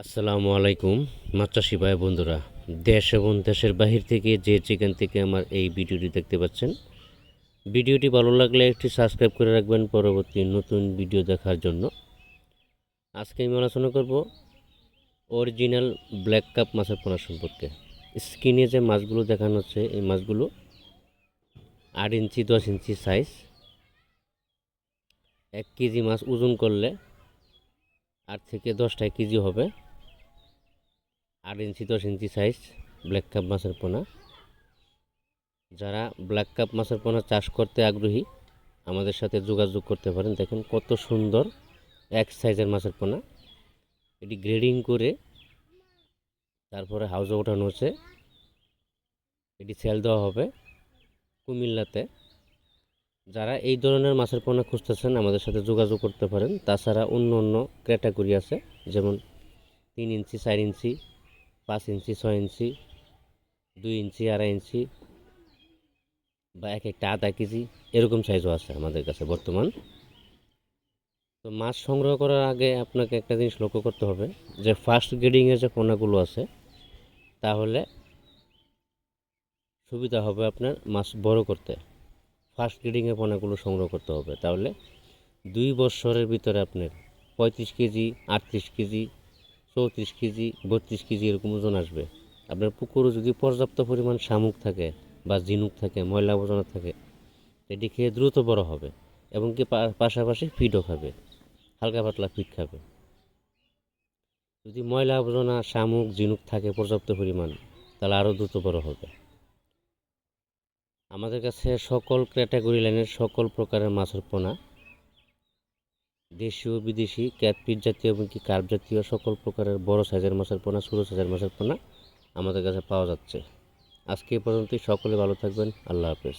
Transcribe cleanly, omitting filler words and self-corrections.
আসসালামু আলাইকুম মাছ চাষি ভাই বন্ধুরা, দেশ এবং দেশের বাহির থেকে যে যেখান থেকে আমার এই ভিডিওটি দেখতে পাচ্ছেন, ভিডিওটি ভালো লাগলে একটি সাবস্ক্রাইব করে রাখবেন পরবর্তী নতুন ভিডিও দেখার জন্য। আজকে আমি আলোচনা করব অরিজিনাল ব্ল্যাক কাপ মাছের পোনা সম্পর্কে। স্ক্রিনে যে মাছগুলো দেখানো হচ্ছে, এই মাছগুলো 8 ইঞ্চি 10 ইঞ্চি সাইজ। 1 কেজি মাছ ওজন করলে 8 থেকে 10 কেজি হবে। 8 ইঞ্চি 10 ইঞ্চি সাইজ ব্ল্যাক কাপ মাছের পোনা। যারা ব্ল্যাক কাপ মাছের পোনা চাষ করতে আগ্রহী আমাদের সাথে যোগাযোগ করতে পারেন। দেখেন কত সুন্দর এক সাইজের মাছের পোনা। এটি গ্রেডিং করে তারপরে হাউজে ওঠানো হচ্ছে। এটি সেল দেওয়া হবে কুমিল্লাতে। যারা এই ধরনের মাছের পোনা খুঁজতেছেন আমাদের সাথে যোগাযোগ করতে পারেন। তাছাড়া অন্য অন্য ক্যাটাগরি আছে, যেমন 3 ইঞ্চি 4 ইঞ্চি 5 ইঞ্চি 6 ইঞ্চি 2 ইঞ্চি 2.5 ইঞ্চি বা এক একটা ½ কেজি এরকম সাইজও আছে আমাদের কাছে বর্তমান। তো মাছ সংগ্রহ করার আগে আপনাকে একটা জিনিস লক্ষ্য করতে হবে, যে ফার্স্ট গ্রেডিংয়ের যে পোনাগুলো আছে তাহলে সুবিধা হবে আপনার মাছ বড় করতে। ফার্স্ট গ্রেডিংয়ের পোনাগুলো সংগ্রহ করতে হবে, তাহলে 2 বছরের ভিতরে আপনার 35 কেজি 38 কেজি 34 কেজি 32 কেজি এরকম ওজন আসবে। আপনার পুকুরে যদি পর্যাপ্ত পরিমাণ শামুক থাকে বা ঝিনুক থাকে, ময়লা আবর্জনা থাকে, এটি খেয়ে দ্রুত বড় হবে এবং কি পাশাপাশি ফিডও খাবে, হালকা পাতলা ফিড খাবে। যদি ময়লা আবর্জনা শামুক ঝিনুক থাকে পর্যাপ্ত পরিমাণ, তাহলে আরও দ্রুত বড় হবে। আমাদের কাছে সকল ক্যাটাগরি লাইনের সকল প্রকারের মাছের পোনা, দেশীয় বিদেশি ক্যাটফিট জাতীয় এবং কি কার্প জাতীয় সকল প্রকারের বড় সাইজের মাছের পোনা, ছোটো সাইজের মাছের পোনা আমাদের কাছে পাওয়া যাচ্ছে। আজকে এই পর্যন্তই। সকলে ভালো থাকবেন। আল্লাহ হাফেজ।